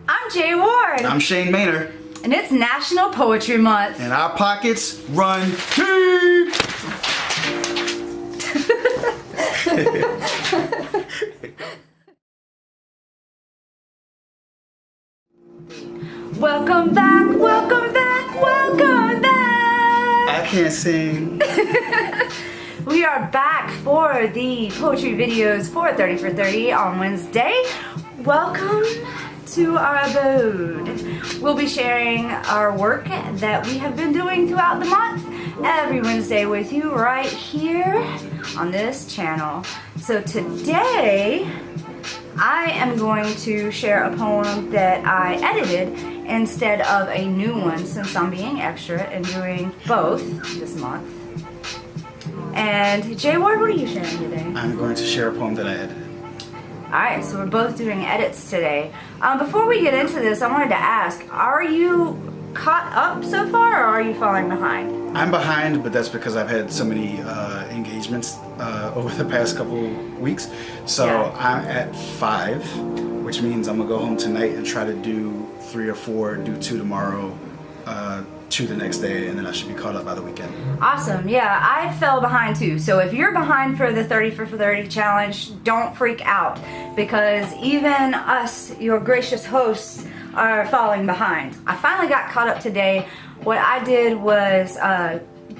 I'm Jay Ward. I'm Shane Maynard. And it's National Poetry Month. And our pockets run deep. Welcome back, welcome back, welcome back. I can't sing. We are back for the poetry videos for 30 for 30 on Wednesday. Welcome to our abode. We'll be sharing our work that we have been doing throughout the month every Wednesday with you right here on this channel. So today I am going to share a poem that I edited instead of a new one, since I'm being extra and doing both this month. And Jay Ward, what are you sharing today? I'm going to share a poem that I edited. Alright, so we're both doing edits today. Before we get into this, I wanted to ask, are you caught up so far, or are you falling behind? I'm behind, but that's because I've had so many engagements over the past couple weeks. So Yeah. I'm at 5, which means I'm gonna go home tonight and try to do 3 or 4, do 2 tomorrow, 2 the next day, and then I should be caught up by the weekend. Awesome. Yeah, I fell behind too. So if you're behind for the 30 for 30 challenge, don't freak out, because even us, your gracious hosts, are falling behind. I finally got caught up today. What I did was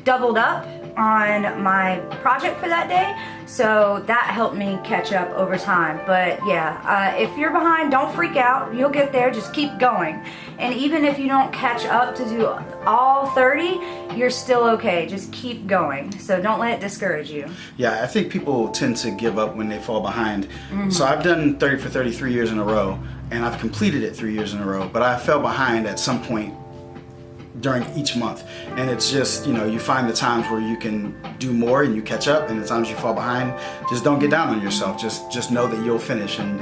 doubled up on my project for that day, so that helped me catch up over time. But yeah, if you're behind, don't freak out. You'll get there. Just keep going. And even if you don't catch up to do all 30, you're still okay. Just keep going. So don't let it discourage you. Yeah, I think people tend to give up when they fall behind. So I've done 30 for 30 3 years in a row, and I've completed it 3 years in a row, but I fell behind at some point during each month. And it's just, you find the times where you can do more and you catch up, and the times you fall behind, just don't get down on yourself. Just know that you'll finish and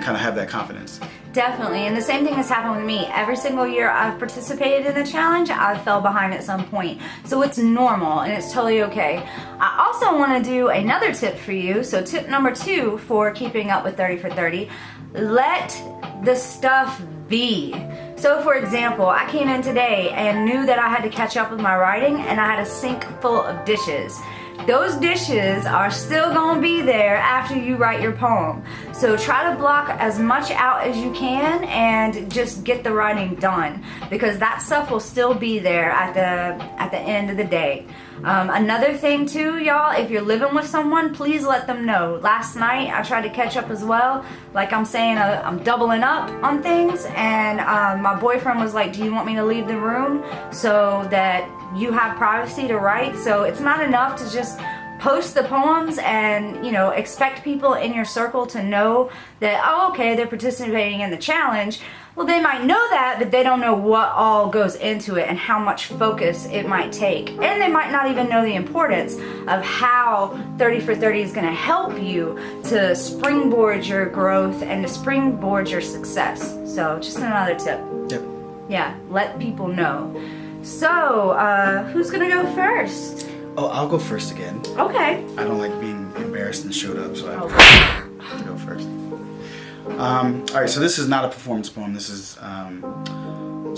kind of have that confidence. Definitely, and the same thing has happened with me. Every single year I've participated in the challenge, I fell behind at some point. So it's normal and it's totally okay. I also want to do another tip for you. So tip number 2 for keeping up with 30 for 30, let the stuff be. So for example, I came in today and knew that I had to catch up with my writing, and I had a sink full of dishes. Those dishes are still gonna be there after you write your poem. So try to block as much out as you can and just get the writing done, because that stuff will still be there at the end of the day. Another thing too, y'all, if you're living with someone, please let them know. Last night I tried to catch up as well. Like I'm saying, I'm doubling up on things, and my boyfriend was like, do you want me to leave the room so that you have privacy to write? So it's not enough to just post the poems and expect people in your circle to know that, oh, okay, they're participating in the challenge. Well, they might know that, but they don't know what all goes into it and how much focus it might take. And they might not even know the importance of how 30 for 30 is going to help you to springboard your growth and to springboard your success. So just another tip. Yep. Yeah, let people know. So, who's going to go first? Oh, I'll go first again. Okay. I don't like being embarrassed and showed up, so I have to go first. Alright, so this is not a performance poem. This is,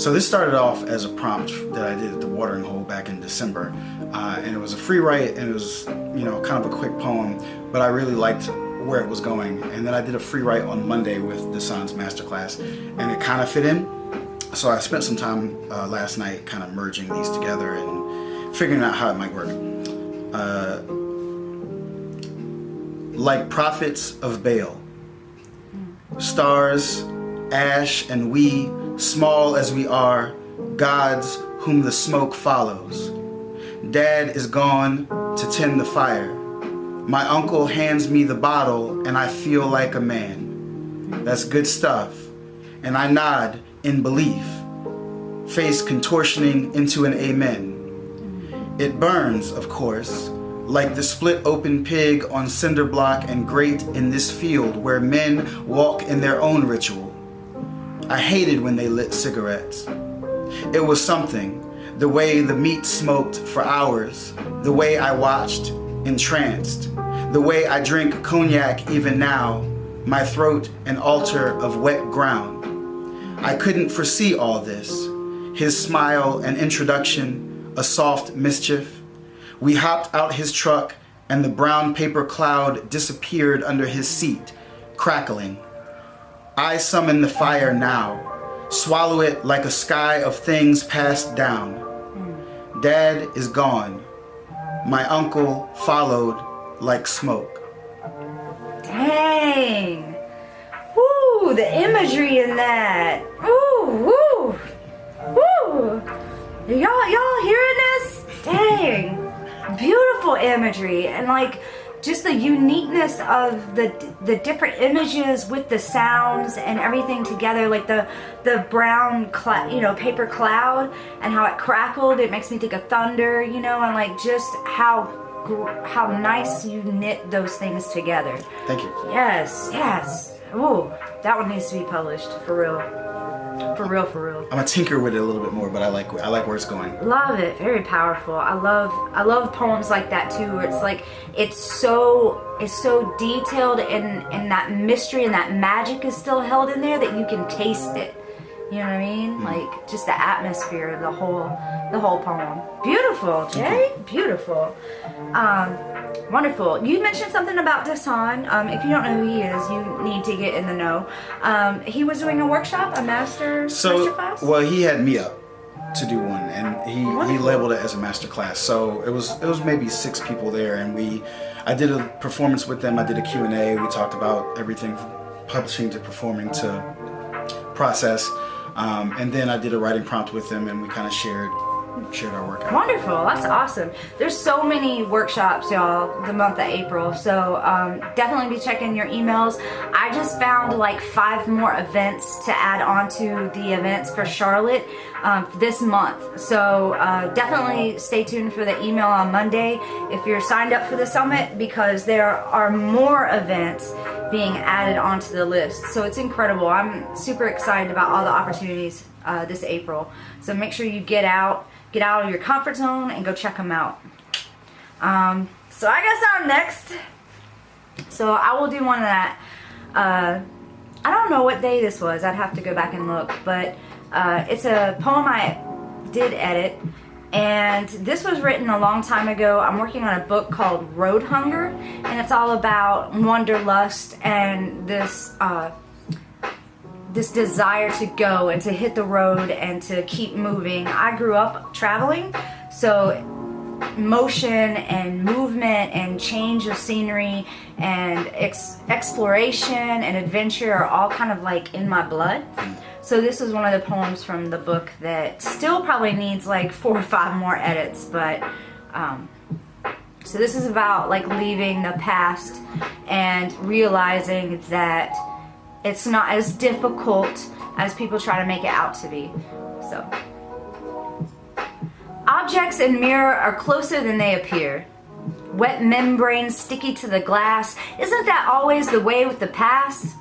so this started off as a prompt that I did at the watering hole back in December. And it was a free write, and it was, kind of a quick poem, but I really liked where it was going. And then I did a free write on Monday with Dasan's masterclass, and it kind of fit in. So I spent some time last night kind of merging these together and figuring out how it might work. Like prophets of Baal, stars, ash, and we, small as we are, gods whom the smoke follows. Dad is gone to tend the fire. My uncle hands me the bottle, and I feel like a man. That's good stuff. And I nod in belief, face contortioning into an amen. It burns, of course, like the split open pig on cinder block and grate in this field where men walk in their own ritual. I hated when they lit cigarettes. It was something, the way the meat smoked for hours, the way I watched, entranced, the way I drink cognac even now, my throat an altar of wet ground. I couldn't foresee all this. His smile and introduction, a soft mischief. We hopped out his truck and the brown paper cloud disappeared under his seat, crackling. I summon the fire now, swallow it like a sky of things passed down. Dad is gone. My uncle followed like smoke. Dang. Woo, the imagery in that. Ooh, woo, woo. Y'all hearing this? Dang. Beautiful imagery, and like just the uniqueness of the different images with the sounds and everything together, like the brown paper cloud and how it crackled. It makes me think of thunder, and like just how nice you knit those things together. Thank you. Yes. Ooh, that one needs to be published for real. For real. I'm gonna tinker with it a little bit more, but I like where it's going. Love it. Very powerful. I love poems like that too, where it's like it's so detailed and that mystery and that magic is still held in there that you can taste it. You know what I mean? Like just the atmosphere of the whole poem. Beautiful, Jay. Beautiful. Wonderful. You mentioned something about Dasan. If you don't know who he is, you need to get in the know. He was doing a workshop, a master class? Well, he had me up to do one, and he labeled it as a master class. So it was maybe 6 people there, and I did a performance with them. I did a Q&A. We talked about everything from publishing to performing to process. And then I did a writing prompt with them, and we kind of shared our work out. Wonderful. That's awesome. There's so many workshops, y'all, the month of April. So definitely be checking your emails. I just found like 5 more events to add on to the events for Charlotte this month. So definitely stay tuned for the email on Monday if you're signed up for the summit, because there are more events being added onto the list. So it's incredible. I'm super excited about all the opportunities this April. So make sure you get out of your comfort zone and go check them out. So I guess I'm next. So I will do one of that. I don't know what day this was. I'd have to go back and look, but it's a poem I did edit. And this was written a long time ago. I'm working on a book called Road Hunger, and it's all about wanderlust and this desire to go and to hit the road and to keep moving. I grew up traveling, so motion and movement and change of scenery and exploration and adventure are all kind of like in my blood. So this is one of the poems from the book that still probably needs like 4 or 5 more edits, but so this is about like leaving the past and realizing that it's not as difficult as people try to make it out to be. So objects in mirror are closer than they appear. Wet membrane sticky to the glass. Isn't that always the way with the past?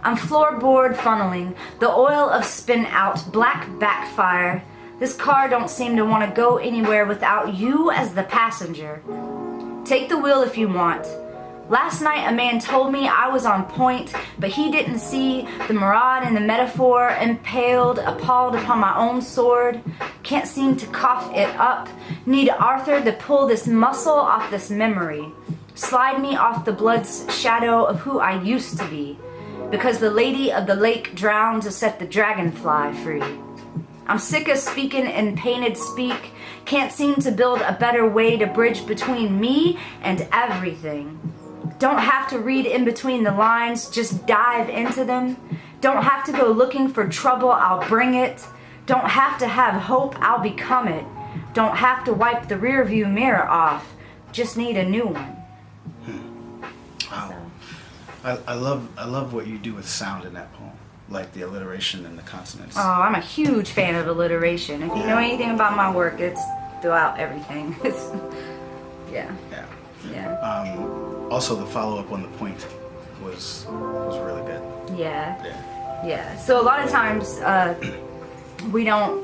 I'm floorboard funneling, the oil of spin out, black backfire. This car don't seem to want to go anywhere without you as the passenger. Take the wheel if you want. Last night a man told me I was on point, but he didn't see the mirage and the metaphor, impaled, appalled upon my own sword. Can't seem to cough it up. Need Arthur to pull this muscle off this memory. Slide me off the blood's shadow of who I used to be. Because the lady of the lake drowned to set the dragonfly free. I'm sick of speaking in painted speak. Can't seem to build a better way to bridge between me and everything. Don't have to read in between the lines, just dive into them. Don't have to go looking for trouble, I'll bring it. Don't have to have hope, I'll become it. Don't have to wipe the rearview mirror off, just need a new one. Wow. I love what you do with sound in that poem, like the alliteration and the consonants. Oh, I'm a huge fan of alliteration. If you know anything about my work, it's throughout everything. It's, yeah. Also, the follow-up on the point was really good. Yeah. So a lot of times we don't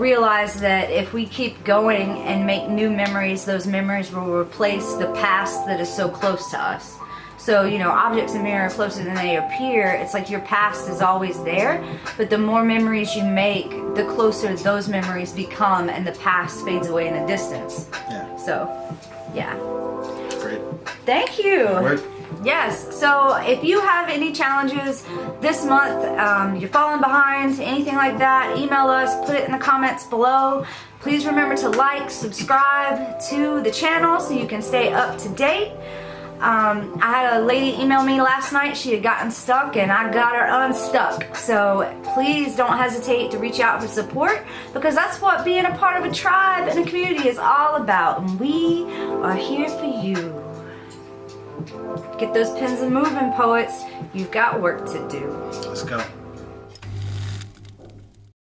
realize that if we keep going and make new memories, those memories will replace the past that is so close to us. So, you know, objects in mirror closer than they appear. It's like your past is always there, but the more memories you make, the closer those memories become, and the past fades away in the distance. Yeah. So, yeah. Great. Thank you. Work. Yes, so if you have any challenges this month, you're falling behind, anything like that, email us, put it in the comments below. Please remember to like, subscribe to the channel so you can stay up to date. I had a lady email me last night. She had gotten stuck and I got her unstuck. So please don't hesitate to reach out for support, because that's what being a part of a tribe and a community is all about. And we are here for you. Get those pens and moving, poets. You've got work to do. Let's go.